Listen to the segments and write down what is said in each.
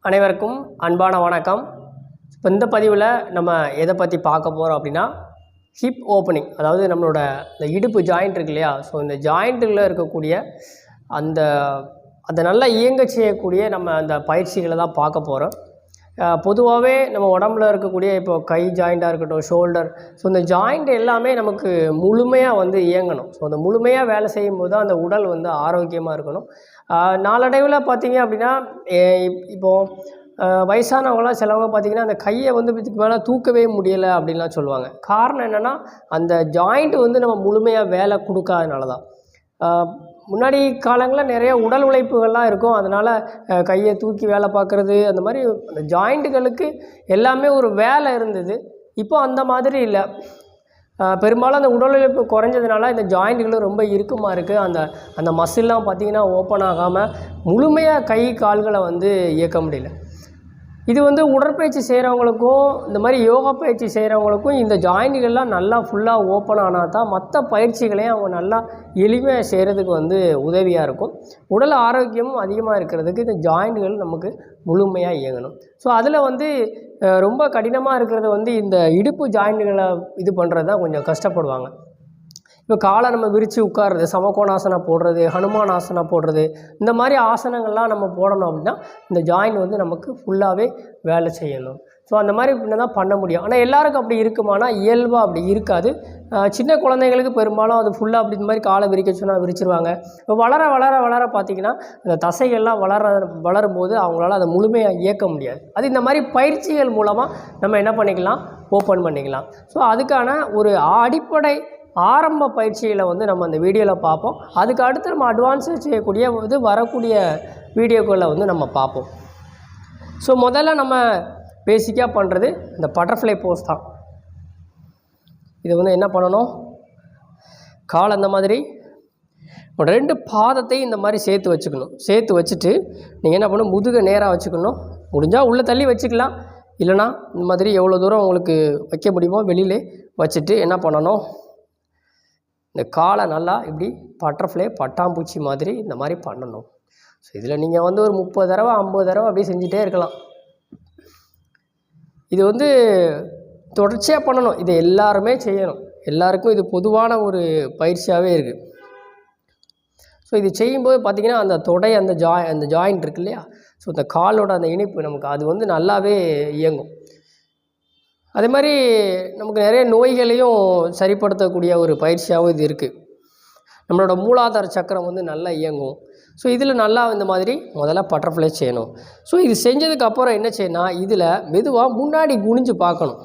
அனைவருக்கும் அன்பான வணக்கம். இப்போ இந்த பதிவில் நம்ம எதை பற்றி பார்க்க போகிறோம் அப்படின்னா, ஹிப் ஓப்பனிங், அதாவது நம்மளோட இந்த இடுப்பு ஜாயிண்ட் இருக்கு இல்லையா, ஸோ இந்த ஜாயிண்ட்டில் இருக்கக்கூடிய அந்த அதை நல்லா இயங்க செய்யக்கூடிய நம்ம அந்த பயிற்சிகளை தான் பார்க்க போகிறோம். பொதுவாகவே நம்ம உடம்புல இருக்கக்கூடிய இப்போ கை ஜாயிண்ட்டாக இருக்கட்டும், ஷோல்டர், ஸோ இந்த ஜாயிண்ட் எல்லாமே நமக்கு முழுமையாக இயங்கணும். ஸோ அந்த முழுமையாக வேலை செய்யும்போது தான் அந்த உடல் ஆரோக்கியமாக இருக்கணும். நாளடைவில் பார்த்திங்க அப்படின்னா, இப்போது வயசானவங்களாம் சிலவங்க பார்த்திங்கன்னா அந்த கையை இதுக்கு மேலே தூக்கவே முடியலை அப்படின்லாம் சொல்லுவாங்க. காரணம் என்னென்னா, அந்த ஜாயிண்ட் நம்ம முழுமையாக வேலை கொடுக்காதனால தான். முன்னாடி காலங்களில் நிறைய உடல் உழைப்புகள்லாம் இருக்கும், அதனால் கையை தூக்கி வேலை பார்க்குறது, அந்த மாதிரி அந்த ஜாயிண்ட்டுகளுக்கு எல்லாமே ஒரு வேலை இருந்தது. இப்போ அந்த மாதிரி இல்லை. பெரும்பாலும் அந்த உடல் உழைப்பு குறைஞ்சதுனால இந்த ஜாயிண்ட்டுகளும் ரொம்ப இறுக்கமாக இருக்குது. அந்த மசில்லாம் பார்த்திங்கன்னா ஓப்பன் ஆகாமல் முழுமையாக கை கால்களை இயக்க முடியல. இது உடற்பயிற்சி செய்கிறவங்களுக்கும் இந்த மாதிரி யோகா பயிற்சி செய்கிறவங்களுக்கும் இந்த ஜாயிண்ட்டுகள்லாம் நல்லா ஃபுல்லாக ஓப்பன் ஆனால் தான் மற்ற பயிற்சிகளையும் அவங்க நல்லா எளிமையாக செய்கிறதுக்கு உதவியாக இருக்கும். உடல் ஆரோக்கியமும் அதிகமாக இருக்கிறதுக்கு இந்த ஜாயிண்ட்டுகள் நமக்கு முழுமையாக இயங்கணும். ஸோ அதில் ரொம்ப கடினமாக இருக்கிறது இந்த இடுப்பு ஜாயிண்ட்டுகளை இது பண்ணுறது தான் கொஞ்சம் கஷ்டப்படுவாங்க. இப்போ காலை நம்ம விரித்து உட்கார்றது, சமகோணாசனம் போடுறது, ஹனுமான் ஆசனம் போடுறது, இந்த மாதிரி ஆசனங்கள்லாம் நம்ம போடணும் அப்படின்னா இந்த ஜாயிண்ட் நமக்கு ஃபுல்லாகவே வேலை செய்யணும். ஸோ அந்த மாதிரி தான் பண்ண முடியும். ஆனால் எல்லாருக்கும் அப்படி இருக்குமானா இயல்பாக அப்படி இருக்காது. சின்ன குழந்தைங்களுக்கு பெரும்பாலும் அது ஃபுல்லாக அப்படி இந்த மாதிரி காலை விரிக்க சொன்னால் விரிச்சிருவாங்க. இப்போ வளர வளர வளர பார்த்திங்கன்னா அந்த தசைகள்லாம் வளரும்போது அவங்களால அதை முழுமையாக இயக்க முடியாது. அது இந்த மாதிரி பயிற்சிகள் மூலமாக நம்ம என்ன பண்ணிக்கலாம், ஓப்பன் பண்ணிக்கலாம். ஸோ அதுக்கான ஒரு அடிப்படை ஆரம்ப பயிற்சிகளை நம்ம அந்த வீடியோவில் பார்ப்போம். அதுக்கு அடுத்து நம்ம அட்வான்ஸாக செய்யக்கூடிய வரக்கூடிய வீடியோக்களில் நம்ம பார்ப்போம். ஸோ முதல்ல நம்ம பேசிக்காக பண்ணுறது இந்த பட்டர்ஃப்ளை போஸ் தான். இது என்ன பண்ணணும், கால் அந்த மாதிரி ரெண்டு பாதத்தையும் இந்த மாதிரி சேர்த்து வச்சுக்கணும். சேர்த்து வச்சுட்டு நீங்கள் என்ன பண்ணணும், முதுகை நேராக வச்சுக்கணும். முடிஞ்சால் உள்ளே தள்ளி வச்சுக்கலாம், இல்லைனா இந்த மாதிரி எவ்வளோ தூரம் உங்களுக்கு வைக்க முடியுமோ வெளியிலே வச்சுட்டு என்ன பண்ணணும், இந்த காலை நல்லா இப்படி பட்டர்ஃப்ளை பட்டாம்பூச்சி மாதிரி இந்த மாதிரி பண்ணணும். ஸோ இதில் நீங்கள் ஒரு 30 தடவை 50 தடவை அப்படியே செஞ்சுட்டே இருக்கலாம். இது தொடர்ச்சியாக பண்ணணும். இதை எல்லாருமே செய்யணும். எல்லாருக்கும் இது பொதுவான ஒரு பயிற்சியாகவே இருக்குது. ஸோ இது செய்யும்போது பார்த்திங்கன்னா அந்த தொடை அந்த ஜாயிண்ட் இருக்கு இல்லையா, ஸோ இந்த காலோட அந்த இணைப்பு நமக்கு அது நல்லாவே இயங்கும். அதே மாதிரி நமக்கு நிறைய நோய்களையும் சரிப்படுத்தக்கூடிய ஒரு பயிற்சியாகவும் இது இருக்குது. நம்மளோட மூலாதார சக்கரம் நல்லா இயங்கும். ஸோ இதில் நல்லா இந்த மாதிரி முதல்ல பட்டர்ஃப்ளை செய்யணும். ஸோ இது செஞ்சதுக்கப்புறம் என்ன செய்யணும், இதில் மெதுவாக முன்னாடி குனிஞ்சு பார்க்கணும்.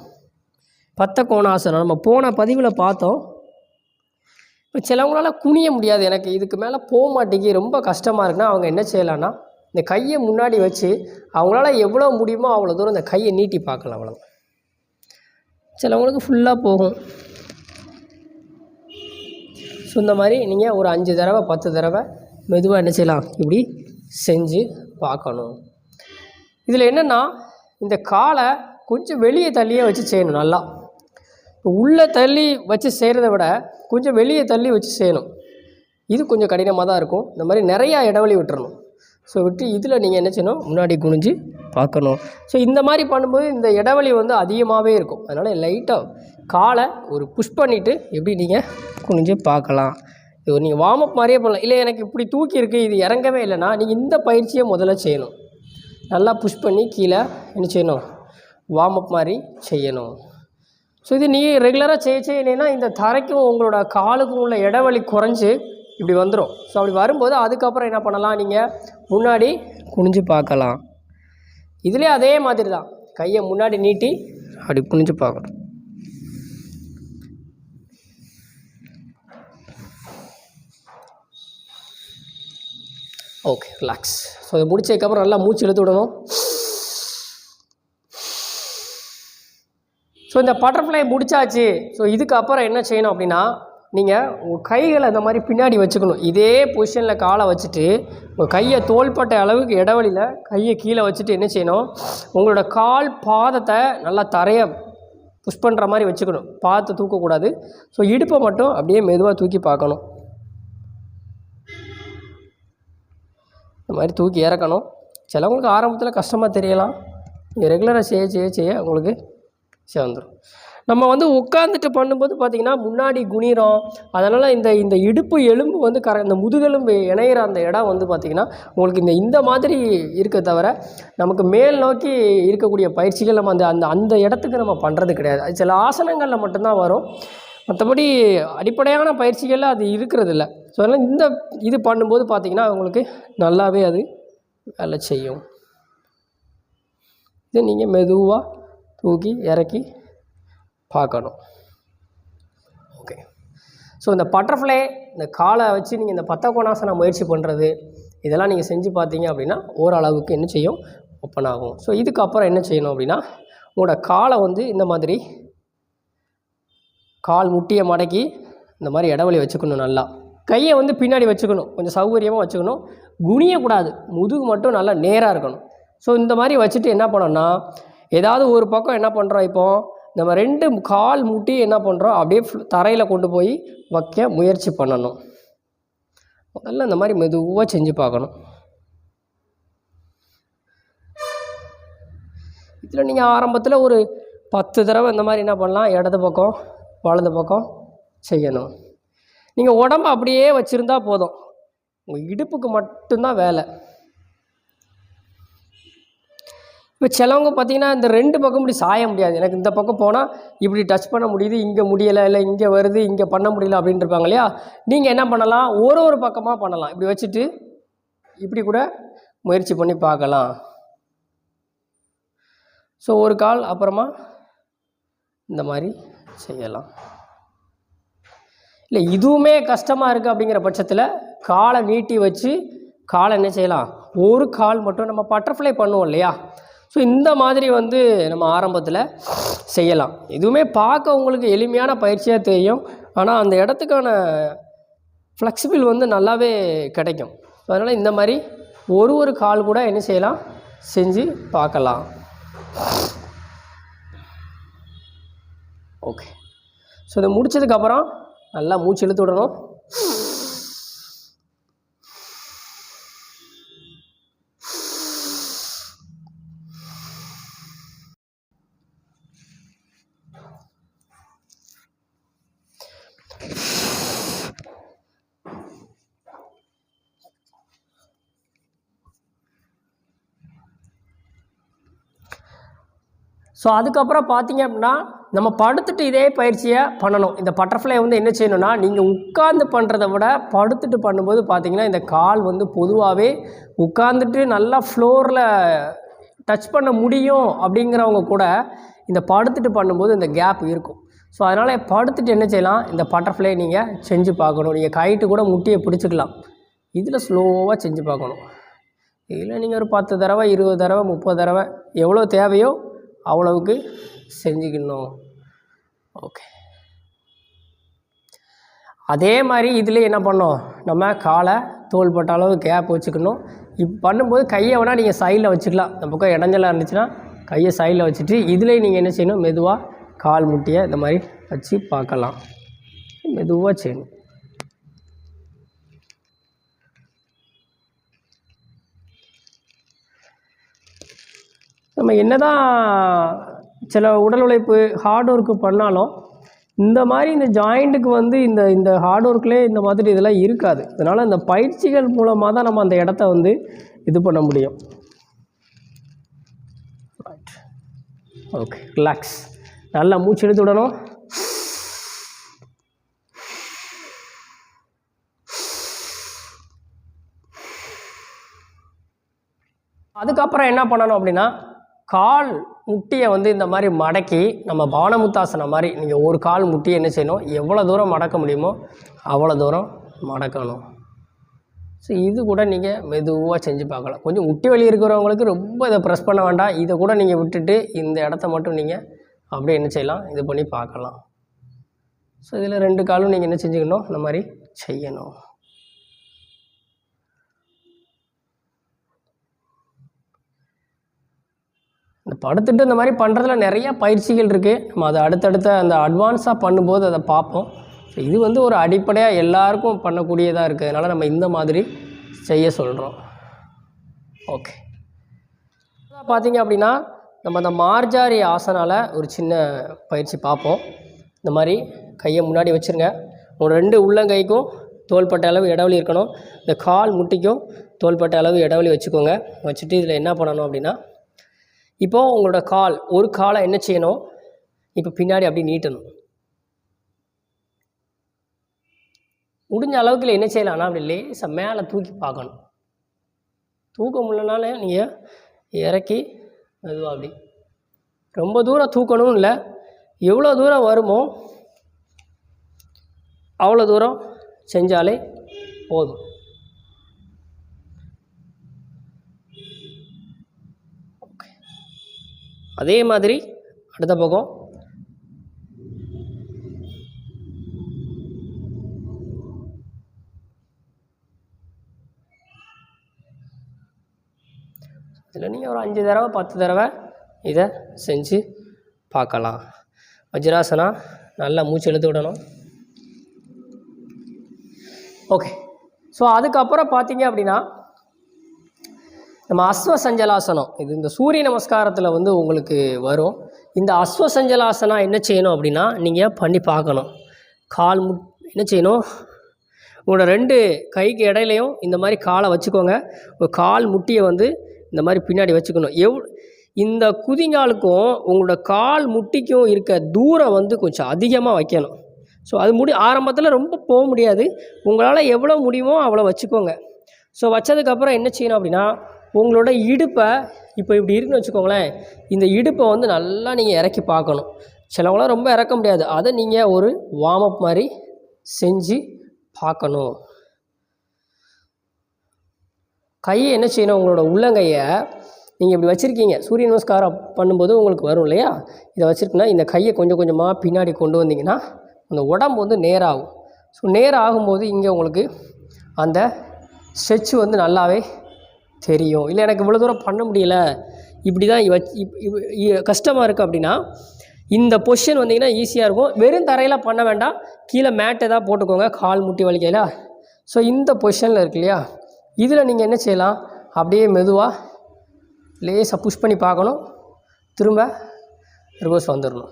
பத்த கோணாசனம் நம்ம போன பதிவில் பார்த்தோம். இப்போ சிலவங்களால் குனிய முடியாது, எனக்கு இதுக்கு மேலே போக மாட்டேங்கி ரொம்ப கஷ்டமாக இருக்குன்னா அவங்க என்ன செய்யலான்னா, இந்த கையை முன்னாடி வச்சு அவங்களால எவ்வளோ முடியுமோ அவ்வளோ தூரம் இந்த கையை நீட்டி பார்க்கலாம். அவ்வளோ சிலவங்களுக்கு ஃபுல்லாக போகும். ஸோ இந்த மாதிரி நீங்கள் ஒரு 5 தடவை 10 தடவை மெதுவாக என்ன செய்யலாம், இப்படி செஞ்சு பார்க்கணும். இதில் என்னென்னா, இந்த காலை கொஞ்சம் வெளியே தள்ளியே வச்சு செய்யணும். நல்லா உள்ளே தள்ளி வச்சு செய்கிறத விட கொஞ்சம் வெளியே தள்ளி வச்சு செய்யணும். இது கொஞ்சம் கடினமாக தான் இருக்கும். இந்த மாதிரி நிறையா இடைவெளி விட்டுறணும். ஸோ விட்டு இதில் நீங்கள் என்ன செய்யணும், முன்னாடி குனிஞ்சு பார்க்கணும். ஸோ இந்த மாதிரி பண்ணும்போது இந்த இடைவெளி அதிகமாகவே இருக்கும். அதனால் லைட்டாக காலை ஒரு புஷ் பண்ணிவிட்டு எப்படி நீங்கள் குனிஞ்சு பார்க்கலாம். இது நீங்கள் வார்ம் அப் மாதிரியே பண்ணலாம். இல்லை எனக்கு இப்படி தூக்கி இருக்குது, இது இறங்கவே இல்லைன்னா நீங்கள் இந்த பயிற்சியை முதல்ல செய்யணும். நல்லா புஷ் பண்ணி கீழே என்ன செய்யணும், வார்ம் அப் மாதிரி செய்யணும். ஸோ இது நீங்கள் ரெகுலராக செய்யலைன்னா இந்த தரைக்கும் உங்களோட காலுக்கும் உள்ள இடைவெளி குறைஞ்சி இப்படி வந்துடும். ஸோ அப்படி வரும்போது அதுக்கப்புறம் என்ன பண்ணலாம், நீங்கள் முன்னாடி குனிஞ்சு பார்க்கலாம். இதிலே அதே மாதிரி தான் கையை முன்னாடி நீட்டி அப்படி குனிஞ்சு பார்க்கணும். Okay, relax. ஸோ இதை முடிச்சதுக்கப்புறம் நல்லா மூச்சு இழுத்து விடணும். ஸோ இந்த பட்டர்ஃப்ளை முடிச்சாச்சு. ஸோ இதுக்கப்புறம் என்ன செய்யணும் அப்படின்னா, நீங்கள் உங்கள் கைகளை இந்த மாதிரி பின்னாடி வச்சுக்கணும். இதே பொசிஷனில் காலை வச்சுட்டு உங்கள் கையை தோள்பட்டை அளவுக்கு இடைவெளியில் கையை கீழே வச்சுட்டு என்ன செய்யணும், உங்களோட கால் பாதத்தை நல்லா தரையை புஷ் பண்ணுற மாதிரி வச்சுக்கணும். பாதத்தை தூக்கக்கூடாது. ஸோ இடுப்பை மட்டும் அப்படியே மெதுவாக தூக்கி பார்க்கணும். இந்த மாதிரி தூக்கி இறக்கணும். சிலவங்களுக்கு ஆரம்பத்தில் கஷ்டமாக தெரியலாம், நீங்கள் ரெகுலராக செய்ய செய்ய செய்ய உங்களுக்கு சேர்ந்துடும். நம்ம வந்து உட்காந்துட்டு பண்ணும்போது பார்த்திங்கன்னா முன்னாடி குனிறோம், அதனால் இந்த இடுப்பு எலும்பு வந்து இந்த முதுகெலும்பு இணையிற அந்த இடம் வந்து பார்த்திங்கன்னா உங்களுக்கு இந்த மாதிரி இருக்க தவிர நமக்கு மேல் நோக்கி இருக்கக்கூடிய பயிற்சிகள் நம்ம அந்த இடத்துக்கு நம்ம பண்ணுறது கிடையாது. அது சில ஆசனங்களில் மட்டும்தான் வரும், மற்றபடி அடிப்படையான பயிற்சிகளில் அது இருக்கிறது இல்லை. ஸோ அதனால் இது பண்ணும்போது பார்த்திங்கன்னா உங்களுக்கு நல்லாவே அது வேலை செய்யும். இதை நீங்கள் மெதுவாக தூக்கி இறக்கி பார்க்கணும். ஓகே. ஸோ இந்த பட்டர்ஃப்ளை, இந்த காலை வச்சு நீங்கள் இந்த பத்தகோணாசனம் முயற்சி பண்ணுறது, இதெல்லாம் நீங்கள் செஞ்சு பார்த்தீங்க அப்படின்னா ஓரளவுக்கு என்ன செய்யும், ஓப்பன் ஆகும். ஸோ இதுக்கப்புறம் என்ன செய்யணும் அப்படின்னா, உங்களோட காலை வந்து இந்த மாதிரி கால் முட்டியை மடக்கி இந்த மாதிரி இடவெளி வச்சுக்கணும். நல்லா கையை வந்து பின்னாடி வச்சுக்கணும், கொஞ்சம் சௌகரியமாக வச்சுக்கணும். குனியக்கூடாது, முதுகு மட்டும் நல்லா நேராக இருக்கணும். ஸோ இந்த மாதிரி வச்சுட்டு என்ன பண்ணோன்னா, ஏதாவது ஒரு பக்கம் என்ன பண்ணுறோம், இப்போது நம்ம 2 கால் முட்டி என்ன பண்ணுறோம், அப்படியே தரையில் கொண்டு போய் வைக்க முயற்சி பண்ணணும். முதல்ல இந்த மாதிரி மெதுவாக செஞ்சு பார்க்கணும். இதில் நீங்கள் ஆரம்பத்தில் ஒரு 10 தடவை இந்த மாதிரி என்ன பண்ணலாம், இடது பக்கம் வலது பக்கம் செய்யணும். நீங்கள் உடம்பு அப்படியே வச்சுருந்தா போதும், உங்கள் இடுப்புக்கு மட்டும்தான் வேலை. இப்போ சிலவங்க பார்த்திங்கன்னா இந்த 2 பக்கம் இப்படி சாய முடியாது, எனக்கு இந்த பக்கம் போனால் இப்படி டச் பண்ண முடியுது, இங்கே முடியலை, இல்லை இங்கே வருது, இங்கே பண்ண முடியல அப்படின்ட்டு இருப்பாங்க இல்லையா. நீங்கள் என்ன பண்ணலாம், ஒரு பக்கமாக பண்ணலாம். இப்படி வச்சுட்டு இப்படி கூட முயற்சி பண்ணி பார்க்கலாம். ஸோ ஒரு கால் அப்புறமா இந்த மாதிரி செய்யலாம். இல்லை இதுவுமே கஷ்டமாக இருக்குது அப்படிங்கிற பட்சத்தில் காலை நீட்டி வச்சு காலை என்ன செய்யலாம், ஒரு கால் மட்டும் நம்ம பட்டர்ஃப்ளை பண்ணுவோம் இல்லையா. ஸோ இந்த மாதிரி வந்து நம்ம ஆரம்பத்தில் செய்யலாம். இதுவுமே பார்க்க உங்களுக்கு எளிமையான பயிற்சியாக தெரியும், ஆனால் அந்த இடத்துக்கான ஃப்ளெக்சிபிள் வந்து நல்லாவே கிடைக்கும். அதனால் இந்த மாதிரி ஒரு கால் கூட என்ன செய்யலாம், செஞ்சு பார்க்கலாம். ஓகே. ஸோ இதை முடித்ததுக்கப்புறம் நல்லா மூச்சு இழுத்து விடணும். ஸோ அதுக்கப்புறம் பார்த்தீங்க அப்படின்னா நம்ம படுத்துட்டு இதே பயிற்சியை பண்ணணும். இந்த பட்டர்ஃப்ளை வந்து என்ன செய்யணும்னா, நீங்கள் உட்கார்ந்து பண்ணுறதை விட படுத்துட்டு பண்ணும்போது பார்த்தீங்கன்னா இந்த கால் வந்து பொதுவாகவே உட்காந்துட்டு நல்லா ஃப்ளோரில் டச் பண்ண முடியும் அப்படிங்கிறவங்க கூட இந்த படுத்துட்டு பண்ணும்போது இந்த கேப் இருக்கும். ஸோ அதனால் படுத்துட்டு என்ன செய்யலாம், இந்த பட்டர்ஃப்ளை நீங்கள் செஞ்சு பார்க்கணும். நீங்கள் கைட்டு கூட முட்டியை பிடிச்சிக்கலாம், இதில் ஸ்லோவாக செஞ்சு பார்க்கணும். இதில் நீங்கள் ஒரு 10 தடவை 20 தடவை 30 தடவை எவ்வளோ தேவையோ அவ்வளவுக்கு செஞ்சுக்கணும். ஓகே. அதே மாதிரி இதில் என்ன பண்ணோம், நம்ம காலை தோள்பட்ட அளவு கேப் வச்சுக்கணும். இப்போ பண்ணும்போது கையை வேணால் நீங்கள் சைடில் வச்சுக்கலாம், இந்த பக்கம் இடைஞ்சலாக இருந்துச்சுன்னா கையை சைடில் வச்சுட்டு இதில் நீங்கள் என்ன செய்யணும், மெதுவாக கால் முட்டியை இந்த மாதிரி வச்சு பார்க்கலாம். மெதுவாக செய்யணும். நம்ம என்ன தான் சில உடல் உழைப்பு ஹார்ட் ஒர்க்கு பண்ணாலும் இந்த மாதிரி இந்த ஜாயிண்ட்டுக்கு வந்து இந்த ஹார்ட் ஒர்க்லேயே இந்த மாதிரி இதெல்லாம் இருக்காது. அதனால் இந்த பயிற்சிகள் மூலமாக தான் நம்ம அந்த இடத்த வந்து இது பண்ண முடியும். Okay, relax. நல்லா மூச்சு எடுத்து விடணும். அதுக்கப்புறம் என்ன பண்ணணும் அப்படின்னா, கால் முட்டியை வந்து இந்த மாதிரி மடக்கி நம்ம பானமுத்தாசனம் மாதிரி நீங்கள் ஒரு கால் முட்டியை என்ன செய்யணும், எவ்வளோ தூரம் மடக்க முடியுமோ அவ்வளோ தூரம் மடக்கணும். ஸோ இது கூட நீங்கள் மெதுவாக செஞ்சு பார்க்கலாம். கொஞ்சம் முட்டி வலி இருக்கிறவங்களுக்கு ரொம்ப இதை ப்ரெஸ் பண்ண வேண்டாம், இதை கூட நீங்கள் விட்டுட்டு இந்த இடத்த மட்டும் நீங்கள் அப்படியே என்ன செய்யலாம், இது பண்ணி பார்க்கலாம். ஸோ இதில் 2 காலும் நீங்கள் என்ன செஞ்சுக்கணும், இந்த மாதிரி செய்யணும். இந்த படுத்துட்டு இந்த மாதிரி பண்ணுறதுல நிறையா பயிற்சிகள் இருக்குது. நம்ம அதை அடுத்தடுத்த அந்த அட்வான்ஸாக பண்ணும்போது அதை பார்ப்போம். ஸோ இது வந்து ஒரு அடிப்படையாக எல்லாருக்கும் பண்ணக்கூடியதாக இருக்குது, அதனால் நம்ம இந்த மாதிரி செய்ய சொல்கிறோம். ஓகே, பார்த்தீங்க அப்படின்னா நம்ம அந்த மார்ஜாரி ஆசனால ஒரு சின்ன பயிற்சி பார்ப்போம். இந்த மாதிரி கையை முன்னாடி வச்சுருங்க. ஒரு 2 உள்ளங்கைக்கும் தோள்பட்ட அளவு இடைவெளி இருக்கணும். இந்த கால் முட்டிக்கும் தோள்பட்ட அளவு இடைவெளி வச்சுக்கோங்க. வச்சுட்டு இதில் என்ன பண்ணணும் அப்படின்னா, இப்போது உங்களோட ஒரு காலை என்ன செய்யணும், இப்போ பின்னாடி அப்படி நீட்டணும். முடிஞ்ச அளவுக்கு என்ன செய்யலாம்னா அப்படி லேசாக மேலே தூக்கி பார்க்கணும். தூக்க முடியலனாலே நீங்கள் இறக்கி மெதுவாக அப்படி ரொம்ப தூரம் தூக்கணும் இல்லை, எவ்வளோ தூரம் வருமோ அவ்வளோ தூரம் செஞ்சாலே போதும். ஓகே, அதே மாதிரி அடுத்த பக்கம் இதில் நீங்கள் ஒரு 5 தடவை 10 தடவை இதை செஞ்சு பார்க்கலாம். வஜ்ராசனா நல்லா மூச்சு இழுத்து விடணும். ஓகே, ஸோ அதுக்கப்புறம் பார்த்தீங்க அப்படின்னா நம்ம அஸ்வசஞ்சலாசனம், இது இந்த சூரிய நமஸ்காரத்தில் வந்து உங்களுக்கு வரும். இந்த அஸ்வசஞ்சலாசனா என்ன செய்யணும் அப்படின்னா, நீங்கள் பண்ணி பார்க்கணும். என்ன செய்யணும், உங்களோட 2 கைக்கு இடையிலையும் இந்த மாதிரி காலை வச்சுக்கோங்க. ஒரு கால் முட்டியை வந்து இந்த மாதிரி பின்னாடி வச்சுக்கணும். இந்த குதிங்காலுக்கும் உங்களோட கால் முட்டிக்கும் இருக்க தூரம் வந்து கொஞ்சம் அதிகமாக வைக்கணும். ஸோ அது ஆரம்பத்தில் ரொம்ப போக முடியாது, உங்களால் எவ்வளோ முடியுமோ அவ்வளோ வச்சுக்கோங்க. ஸோ வச்சதுக்கப்புறம் என்ன செய்யணும் அப்படின்னா, உங்களோட இடுப்பை இப்போ இப்படி இருக்குன்னு வச்சுக்கோங்களேன், இந்த இடுப்பை வந்து நல்லா நீங்கள் இறக்கி பார்க்கணும். சிலவங்களாம் ரொம்ப இறக்க முடியாது, அதை நீங்கள் ஒரு வார்ம் அப் மாதிரி செஞ்சு பார்க்கணும். கையை என்ன செய்யணும், உங்களோட உள்ளங்கையை நீங்கள் இப்படி வச்சுருக்கீங்க, சூரிய நமஸ்காரம் பண்ணும்போது உங்களுக்கு வரும் இல்லையா, இதை வச்சுருக்குன்னா இந்த கையை கொஞ்சம் கொஞ்சமாக பின்னாடி கொண்டு வந்தீங்கன்னா அந்த உடம்பு வந்து நேராகும். ஸோ நேராக ஆகும்போது இங்கே உங்களுக்கு அந்த ஸ்ட்ரெச் வந்து நல்லாவே தெரியும். இல்லை எனக்கு இவ்வளோ தூரம் பண்ண முடியல, இப்படி தான் கஷ்டமாக இருக்குது அப்படின்னா இந்த பொசிஷன் வந்தீங்கன்னா ஈஸியாக இருக்கும். வெறும் தரையில் பண்ண வேண்டாம், கீழே மேட் எதாவது போட்டுக்கோங்க, கால் முட்டி வலிக்கையில். ஸோ இந்த பொசிஷனில் இருக்கு இல்லையா, இதில் நீங்கள் என்ன செய்யலாம், அப்படியே மெதுவாக லேசாக புஷ் பண்ணி பார்க்கணும், திரும்ப ரிவர்ஸ் வந்துடணும்.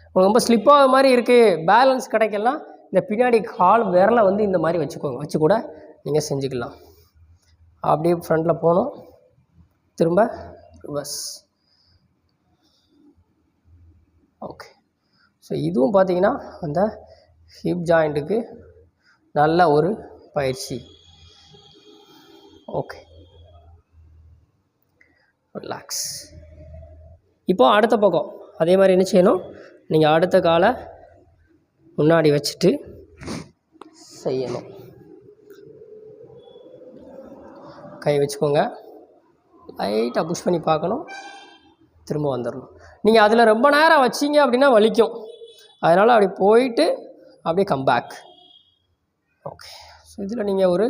உங்களுக்கு ரொம்ப ஸ்லிப்பாக மாதிரி இருக்குது, பேலன்ஸ் கிடைக்கலாம், இந்த பின்னாடி கால் விரலை வந்து இந்த மாதிரி வச்சுக்கோங்க, வச்சு கூட நீங்கள் செஞ்சுக்கலாம். அப்படியே ஃப்ரண்டில் போகணும், திரும்ப ரிவர்ஸ். ஓகே, ஸோ இதுவும் பார்த்திங்கன்னா அந்த ஹிப் ஜாயிண்ட்டுக்கு நல்ல ஒரு பயிற்சி. Okay, relax. இப்போது அடுத்த பக்கம் அதே மாதிரி என்ன செய்யணும், நீங்கள் அடுத்த காலை முன்னாடி வச்சுட்டு செய்யணும். கை வச்சுக்கோங்க, லைட்டாக புஷ் பண்ணி பார்க்கணும், திரும்ப வந்துடணும். நீங்கள் அதில் ரொம்ப நேரம் வச்சிங்க அப்படின்னா வலிக்கும், அதனால் அப்படி போயிட்டு அப்படியே கம்பேக். ஓகே, ஸோ இதில் நீங்கள் ஒரு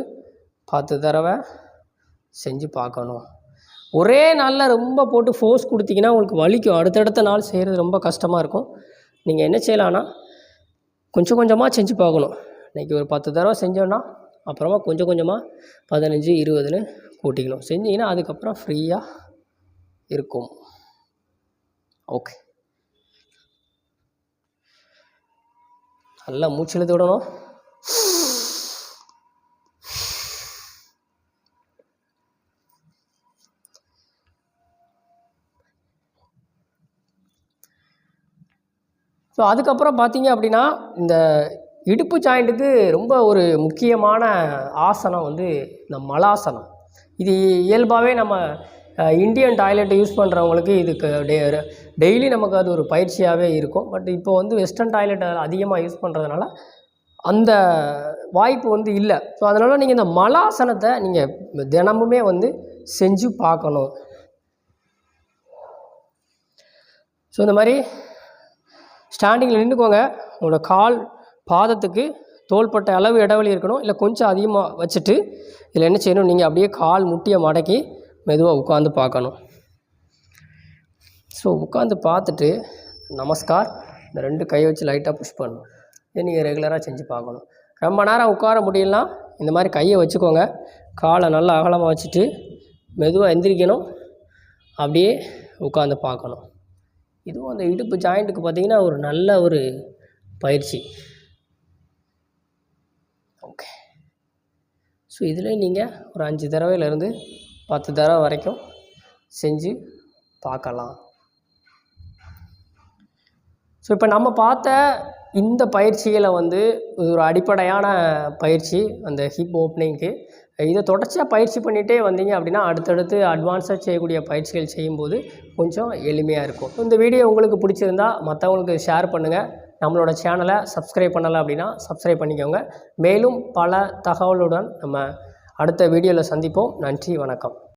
10 தடவை செஞ்சு பார்க்கணும். ஒரே நாளில் ரொம்ப போட்டு ஃபோர்ஸ் கொடுத்தீங்கன்னா உங்களுக்கு வலிக்கும், அடுத்தடுத்த நாள் செய்கிறது ரொம்ப கஷ்டமாக இருக்கும். நீங்கள் என்ன செய்யலான்னா கொஞ்சம் கொஞ்சமாக செஞ்சு பார்க்கணும். இன்றைக்கி ஒரு 10 தடவை செஞ்சோன்னா அப்புறமா கொஞ்சம் கொஞ்சமாக 15 20ன்னு கூட்டிக்கணும். செஞ்சிங்கன்னா அதுக்கப்புறம் ஃப்ரீயாக இருக்கும். ஓகே, நல்லா மூச்சு இழுத்து விடணும். ஸோ அதுக்கப்புறம் பார்த்தீங்க அப்படின்னா இந்த இடுப்பு ஜாயிண்ட்டுக்கு ரொம்ப ஒரு முக்கியமான ஆசனம் வந்து இந்த மலாசனம். இது இயல்பாகவே நம்ம இந்தியன் டாய்லெட்டை யூஸ் பண்ணுறவங்களுக்கு இதுக்கு டெய்லி நமக்கு அது ஒரு பயிற்சியாகவே இருக்கும். பட் இப்போ வந்து வெஸ்டர்ன் டாய்லெட் அதிகமாக யூஸ் பண்ணுறதுனால அந்த வாய்ப்பு வந்து இல்லை. ஸோ அதனால் நீங்கள் இந்த மலாசனத்தை நீங்கள் தினமுமே வந்து செஞ்சு பார்க்கணும். ஸோ இந்த மாதிரி ஸ்டாண்டிங்கில் நின்றுக்கோங்க, உங்களோட கால் பாதத்துக்கு தோள்பட்ட அளவு இடைவெளி இருக்கணும், இல்லை கொஞ்சம் அதிகமாக வச்சுட்டு இதில் என்ன செய்யணும், நீங்கள் அப்படியே கால் முட்டியை மடக்கி மெதுவாக உட்காந்து பார்க்கணும். ஸோ உட்காந்து பார்த்துட்டு நமஸ்கார் இந்த 2 கை வச்சு லைட்டாக புஷ் பண்ணணும். இதை நீங்கள் ரெகுலராக செஞ்சு பார்க்கணும். ரொம்ப நேரம் உட்கார முடியலனா இந்த மாதிரி கையை வச்சுக்கோங்க, காலை நல்லா அகலமாக வச்சுட்டு மெதுவாக எந்திரிக்கணும், அப்படியே உட்காந்து பார்க்கணும். இதுவும் அந்த இடுப்பு ஜாயிண்ட்டுக்கு பார்த்திங்கன்னா ஒரு நல்ல ஒரு பயிற்சி. ஓகே. ஸோ இதில் நீங்கள் ஒரு 5 தடவையிலேருந்து 10 தடவை வரைக்கும் செஞ்சு பார்க்கலாம். ஸோ இப்போ நம்ம பார்த்த இந்த பயிற்சிகளை ஒரு அடிப்படையான பயிற்சி அந்த ஹிப் ஓப்பனிங்க்கு. இதை தொடர்ச்சியாக பயிற்சி பண்ணிகிட்டே வந்தீங்க அப்படின்னா அடுத்தடுத்து அட்வான்ஸாக செய்யக்கூடிய பயிற்சிகள் செய்யும்போது கொஞ்சம் எளிமையாக இருக்கும். இந்த வீடியோ உங்களுக்கு பிடிச்சிருந்தா மற்றவங்களுக்கு ஷேர் பண்ணுங்கள். நம்மளோட சேனலை சப்ஸ்கிரைப் பண்ணலை அப்படின்னா சப்ஸ்கிரைப் பண்ணிக்கோங்க. மேலும் பல தகவலுடன் நம்ம அடுத்த வீடியோவில் சந்திப்போம். நன்றி, வணக்கம்.